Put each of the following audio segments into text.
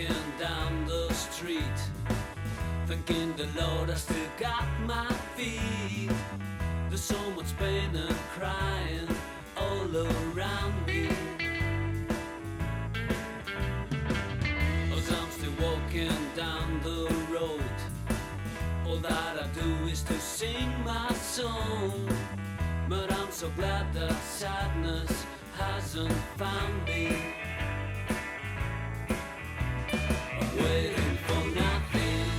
walking down the street, thanking the Lord I still got my feet. There's so much pain and crying all around me, as I'm still walking down the road. All that I do is to sing my song, but I'm so glad that sadness hasn't found me. I'm waiting for nothing.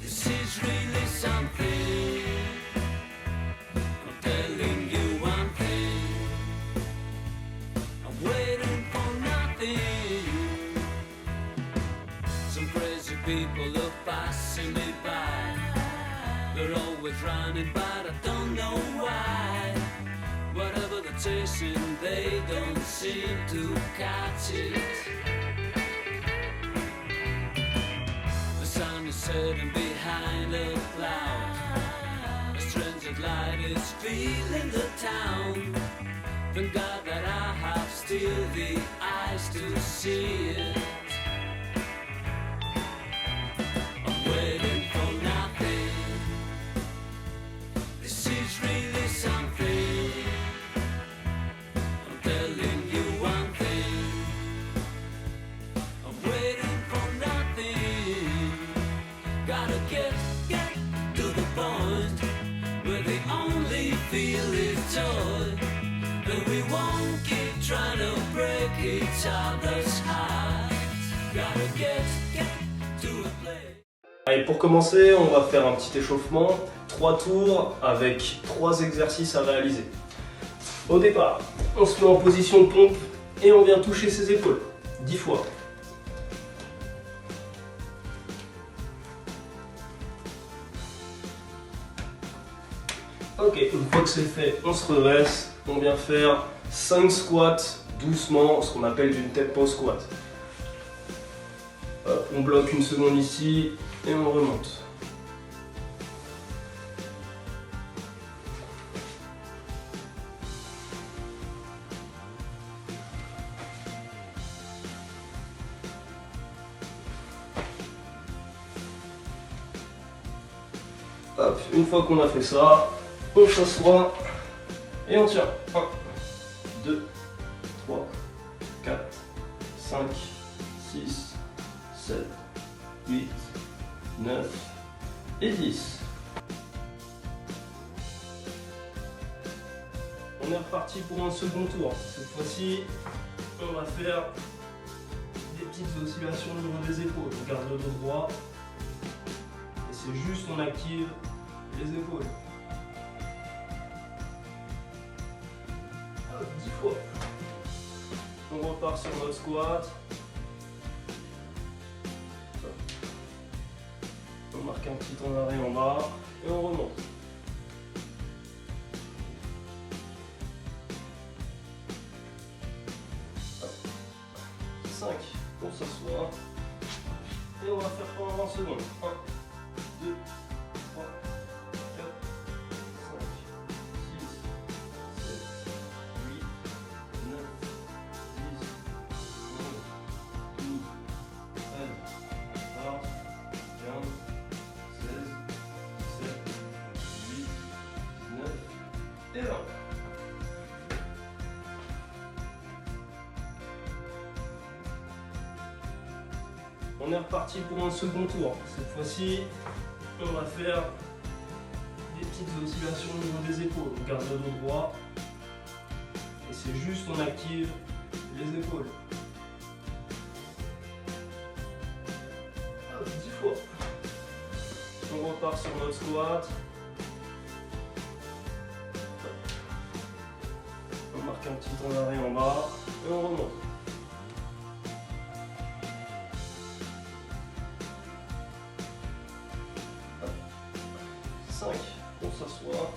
This is really something. I'm telling you one thing. I'm waiting for nothing. Some crazy people are passing me by. They're always running, but I don't know why. Whatever they're chasing, they don't seem to catch it. The sun is setting behind a cloud. A strange light is filling the town. Thank God that I have still the eyes to see it. I'm waiting for nothing. This is really something. I'm telling you one thing. I'm waiting for nothing. Gotta get to the point where the only feel is joy. And we won't keep trying to break each other's hearts. Gotta get to a place. Allez, pour commencer, on va faire un petit échauffement, 3 tours avec 3 exercices à réaliser. Au départ, on se met en position de pompe et on vient toucher ses épaules, 10 fois. Ok, une fois que c'est fait, on se redresse, on vient faire 5 squats doucement, ce qu'on appelle une tempo squat. On bloque une seconde ici et on remonte. Hop, une fois qu'on a fait ça, on s'assoit et on tient. 1, 2, 3, 4, 5, 6, 7, 8, 9 et 10. On est reparti pour un second tour. Cette fois-ci, on va faire des petites oscillations au niveau des épaules. On garde le dos droit. Et c'est juste on active les épaules. 10 fois. On repart sur notre squat. On marque un petit temps d'arrêt en bas et on remonte. Hop. 5, on s'assoit et on va faire pendant 20 secondes. 1, 2, 3, 4, 5, 6, 7, 8, 9, 10, 11, 12, 13, 14, 15, 16, 17, 18, 19 et 20. On est reparti pour un second tour. Cette fois-ci, on va faire des petites oscillations au niveau des épaules. On garde le dos droit et c'est juste on active les épaules. 10 fois. On repart sur notre squat. On marque un petit temps d'arrêt en bas et on remonte. 5, on s'assoit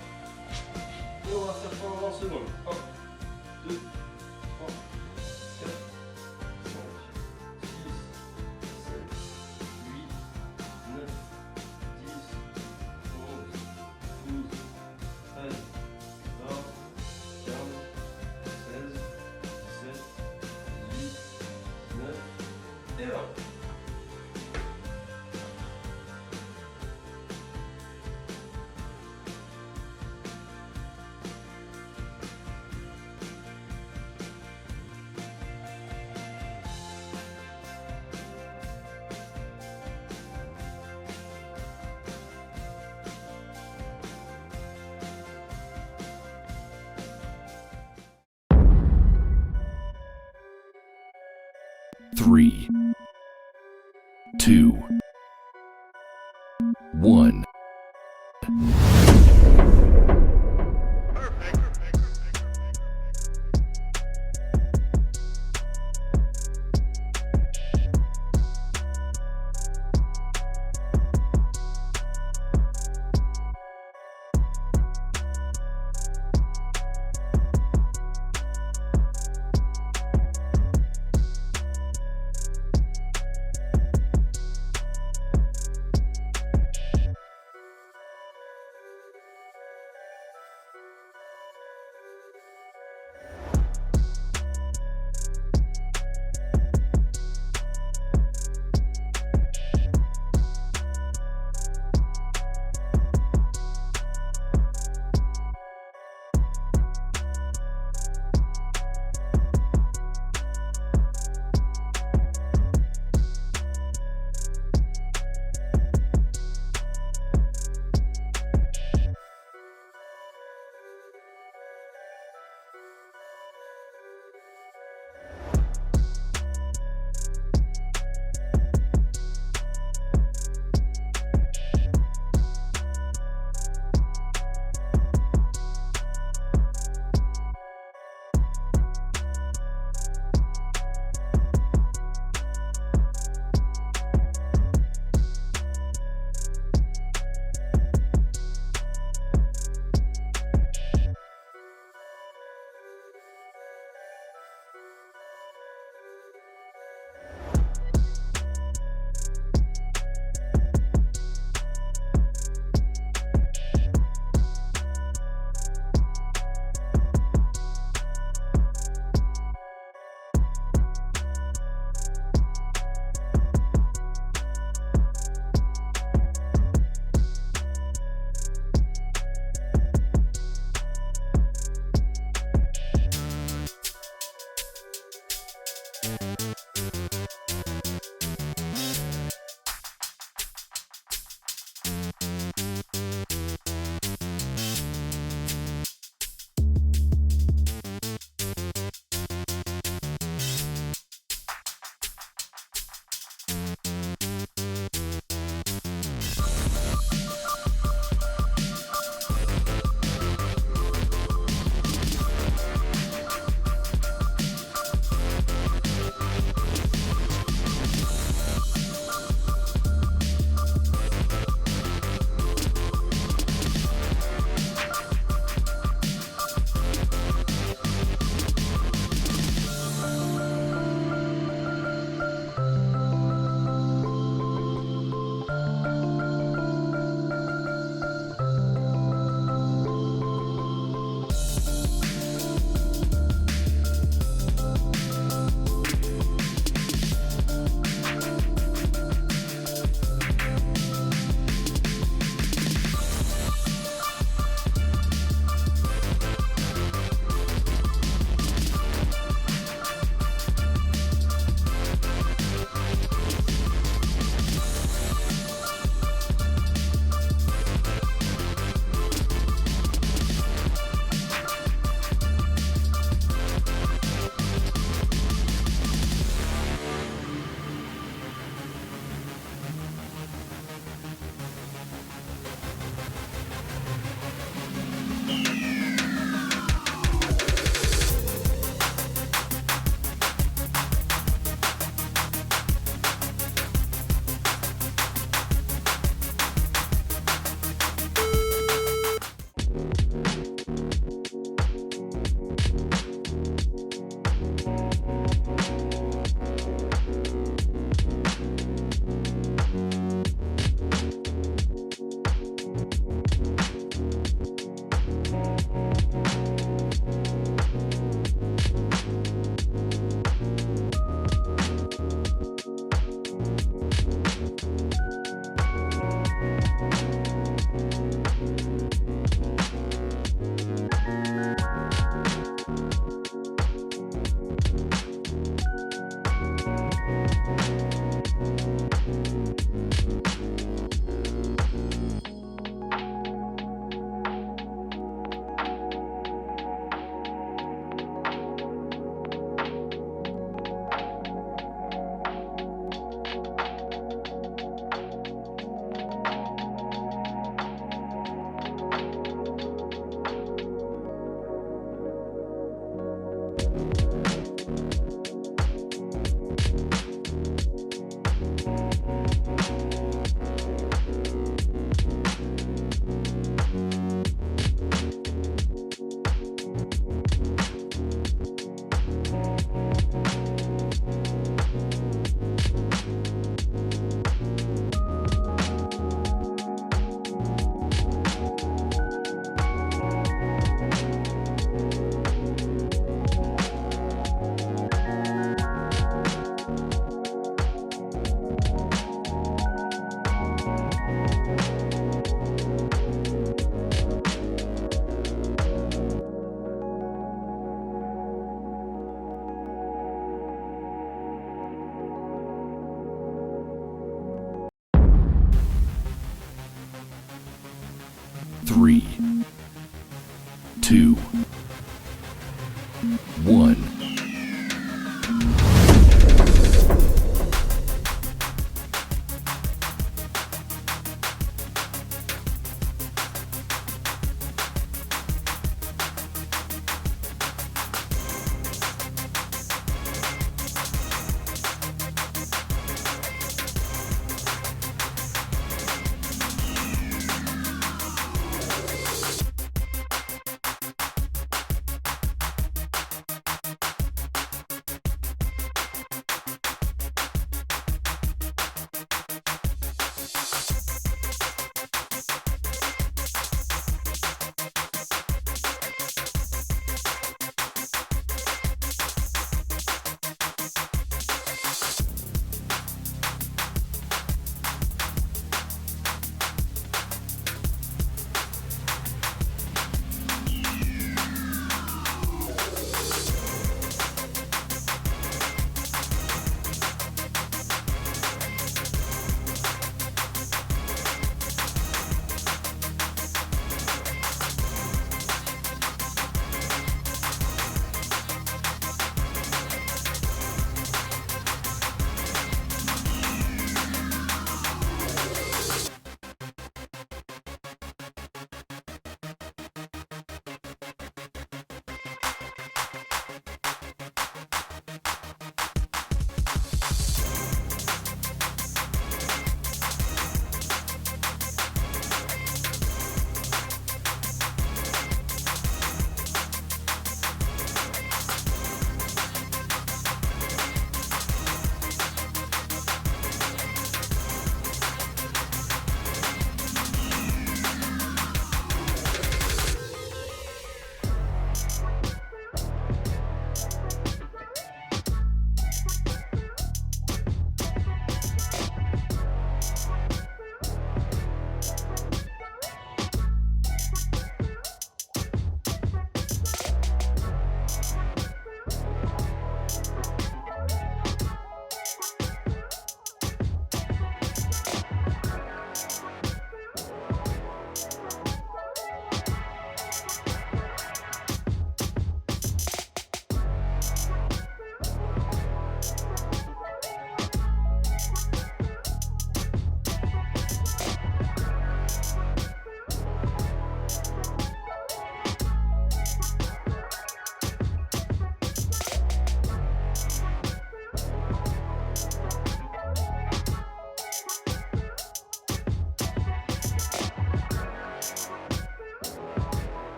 et on va faire pendant 20 secondes. 1, 2, 3, 4, 5, 6, 7, 8, 9, 10, 11, 12, 13, 14, 15, 16, 17, 18, 19 3, 2, 1. 3, 2, 1.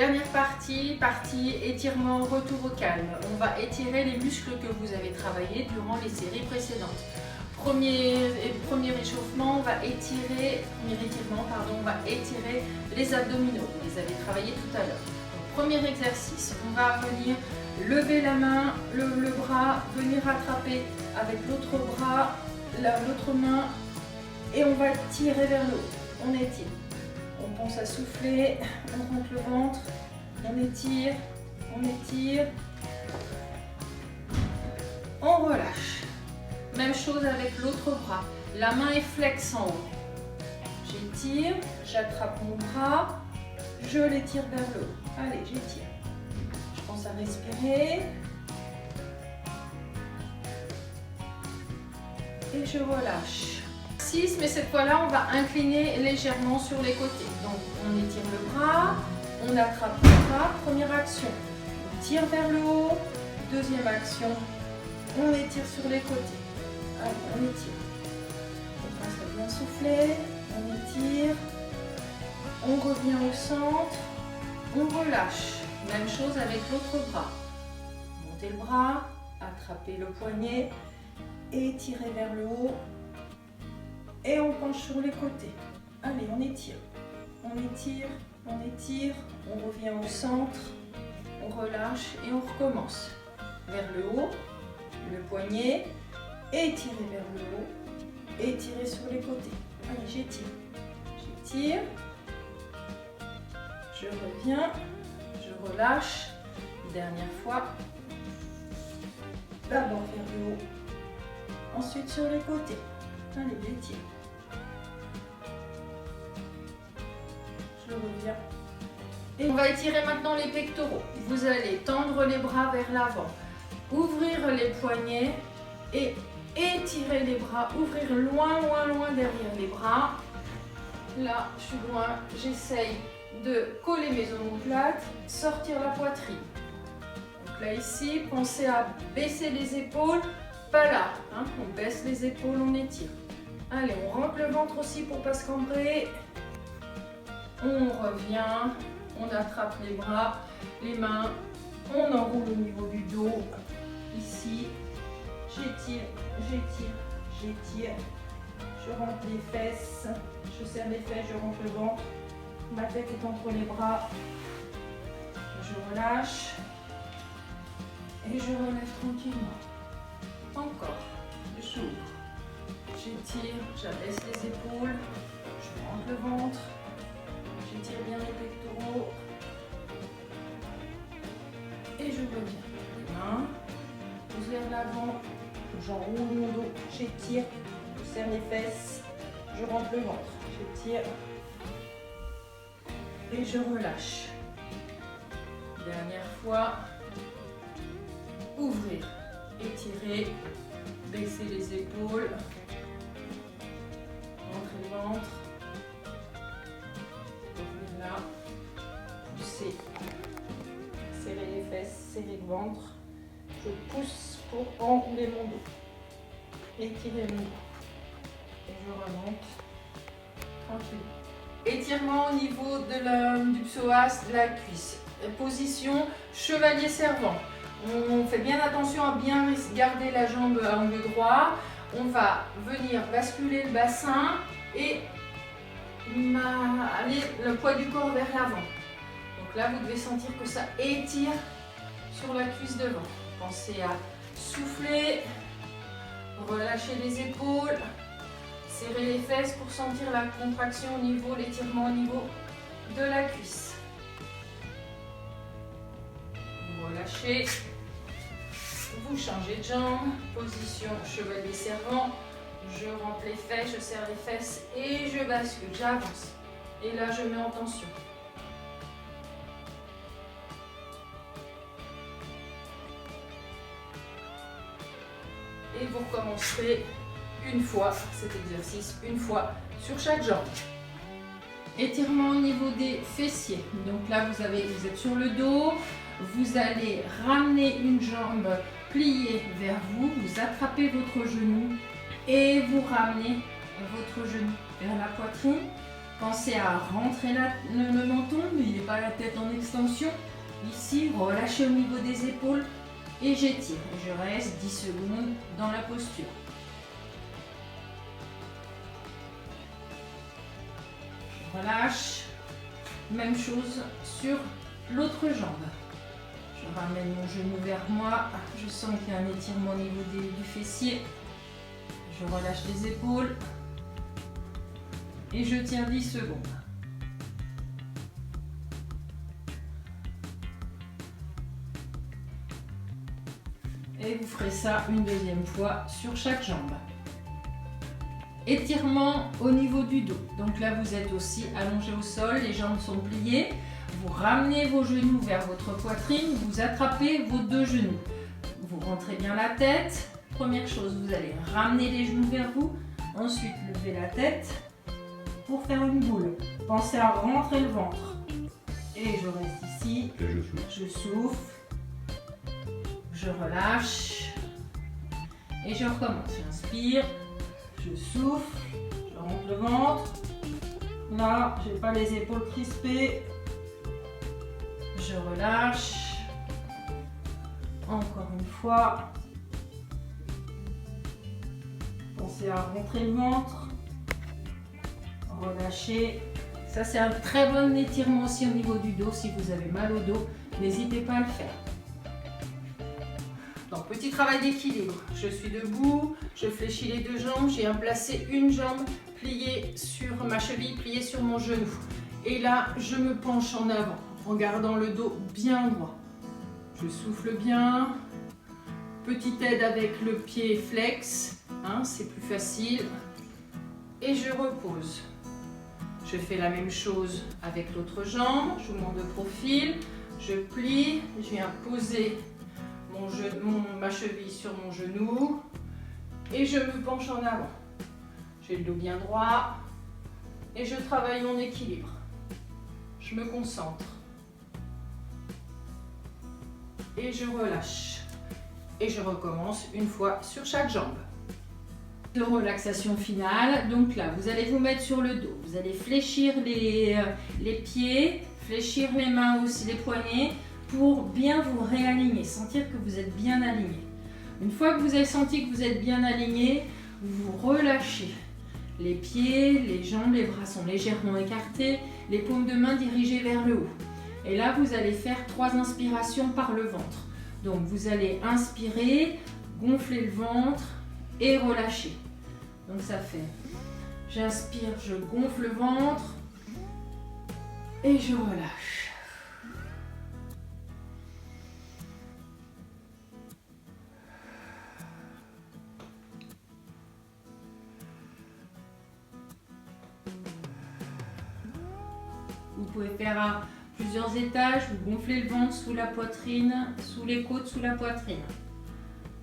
Dernière partie étirement, retour au calme. On va étirer les muscles que vous avez travaillés durant les séries précédentes. Premier échauffement, on va étirer les abdominaux. Vous les avez travaillés tout à l'heure. Donc, premier exercice, on va venir lever la main, le bras, venir attraper avec l'autre bras, l'autre main et on va tirer vers le haut. On étire. On commence à souffler, on rentre le ventre, on étire, on relâche. Même chose avec l'autre bras. La main est flex en haut. J'étire, j'attrape mon bras, je l'étire vers le haut. Allez, j'étire. Je pense à respirer. Et je relâche. 6, mais cette fois-là, on va incliner légèrement sur les côtés. Donc, on étire le bras, on attrape le bras. Première action, on tire vers le haut. Deuxième action, on étire sur les côtés. Allez, on étire. On pense à bien souffler. On étire. On revient au centre. On relâche. Même chose avec l'autre bras. Montez le bras, attrapez le poignet et tirez vers le haut. Et on penche sur les côtés. Allez, on étire. On étire, on étire. On revient au centre. On relâche et on recommence. Vers le haut, le poignet. Étirez vers le haut. Étirez sur les côtés. Allez, j'étire. J'étire. Je reviens. Je relâche. Dernière fois. D'abord vers le haut. Ensuite sur les côtés. Allez, j'étire. Je reviens. Et on va étirer maintenant les pectoraux. Vous allez tendre les bras vers l'avant. Ouvrir les poignets et étirer les bras. Ouvrir loin, loin, loin derrière les bras. Là, je suis loin. J'essaye de coller mes omoplates, sortir la poitrine. Donc là, ici, pensez à baisser les épaules. Pas là, hein. On baisse les épaules, on étire. Allez, on rentre le ventre aussi pour pas se cambrer. On revient, on attrape les bras, les mains, on enroule au niveau du dos. Ici, j'étire, j'étire, j'étire. Je rentre les fesses, je serre les fesses, je rentre le ventre. Ma tête est entre les bras. Je relâche et je relève tranquillement. Encore, j'ouvre, j'étire, j'abaisse les épaules, je rentre le ventre, j'étire bien les pectoraux et je reviens. Les mains, pousse vers l'avant, j'enroule mon dos, j'étire, je serre les fesses, je rentre le ventre, j'étire et je relâche. Dernière fois, ouvrir. Étirer, baisser les épaules, rentrer le ventre, revenir là, pousser, serrer les fesses, serrer le ventre, je pousse pour enrouler mon dos, étirer mon dos et je remonte tranquille. Étirement au niveau de du psoas, de la cuisse, position chevalier servant. On fait bien attention à bien garder la jambe à angle droit. On va venir basculer le bassin et aller le poids du corps vers l'avant. Donc là, vous devez sentir que ça étire sur la cuisse devant. Pensez à souffler, relâcher les épaules, serrer les fesses pour sentir la contraction au niveau, l'étirement au niveau de la cuisse. Relâchez. Vous changez de jambe, position chevalier servant, je rentre les fesses, je serre les fesses et je bascule, j'avance. Et là, je mets en tension. Et vous recommencerez une fois cet exercice, une fois sur chaque jambe. Étirement au niveau des fessiers. Donc là, vous êtes sur le dos, vous allez ramener une jambe pliée vers vous, vous attrapez votre genou et vous ramenez votre genou vers la poitrine. Pensez à rentrer le menton, n'ayez pas la tête en extension. Ici, relâchez au niveau des épaules et j'étire. Je reste 10 secondes dans la posture. Je relâche. Même chose sur l'autre jambe. Je ramène mon genou vers moi. Je sens qu'il y a un étirement au niveau du fessier. Je relâche les épaules. Et je tiens 10 secondes. Et vous ferez ça une deuxième fois sur chaque jambe. Étirement au niveau du dos. Donc là, vous êtes aussi allongé au sol, les jambes sont pliées. Vous ramenez vos genoux vers votre poitrine, vous attrapez vos deux genoux. Vous rentrez bien la tête. Première chose, vous allez ramener les genoux vers vous. Ensuite, levez la tête pour faire une boule. Pensez à rentrer le ventre. Et je reste ici. Et je souffle. Je souffle. Je relâche. Et je recommence. J'inspire. Je souffle. Je rentre le ventre. Là, j'ai pas les épaules crispées. Je relâche. Encore une fois. Pensez à rentrer le ventre. Relâcher. Ça, c'est un très bon étirement aussi au niveau du dos. Si vous avez mal au dos, n'hésitez pas à le faire. Donc, petit travail d'équilibre. Je suis debout, je fléchis les deux jambes. J'ai placé une jambe pliée sur ma cheville, pliée sur mon genou. Et là, je me penche en avant, en gardant le dos bien droit. Je souffle bien. Petite aide avec le pied flex, hein, c'est plus facile. Et je repose. Je fais la même chose avec l'autre jambe. Je vous montre de profil. Je plie. Je viens poser ma cheville sur mon genou. Et je me penche en avant. J'ai le dos bien droit. Et je travaille mon équilibre. Je me concentre. Et je relâche. Et je recommence une fois sur chaque jambe. De relaxation finale, donc là vous allez vous mettre sur le dos, vous allez fléchir les pieds, fléchir les mains aussi, les poignets pour bien vous réaligner, sentir que vous êtes bien aligné. Une fois que vous avez senti que vous êtes bien aligné, vous relâchez les pieds, les jambes, les bras sont légèrement écartés, les paumes de main dirigées vers le haut. Et là vous allez faire 3 inspirations par le ventre. Donc vous allez inspirer, gonfler le ventre et relâcher. Donc ça fait, j'inspire, je gonfle le ventre et je relâche. Vous pouvez faire à plusieurs étages, vous gonflez le ventre sous la poitrine, sous les côtes, sous la poitrine.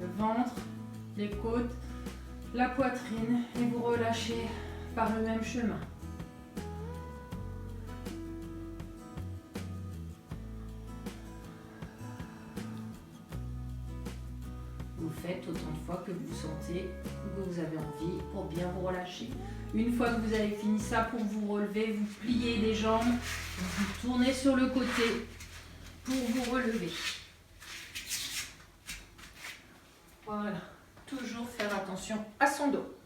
Le ventre, les côtes, la poitrine et vous relâchez par le même chemin. Vous faites autant de fois que vous sentez que vous avez envie pour bien vous relâcher. Une fois que vous avez fini ça, pour vous relever, vous pliez les jambes, vous tournez sur le côté pour vous relever. Voilà. Toujours faire attention à son dos.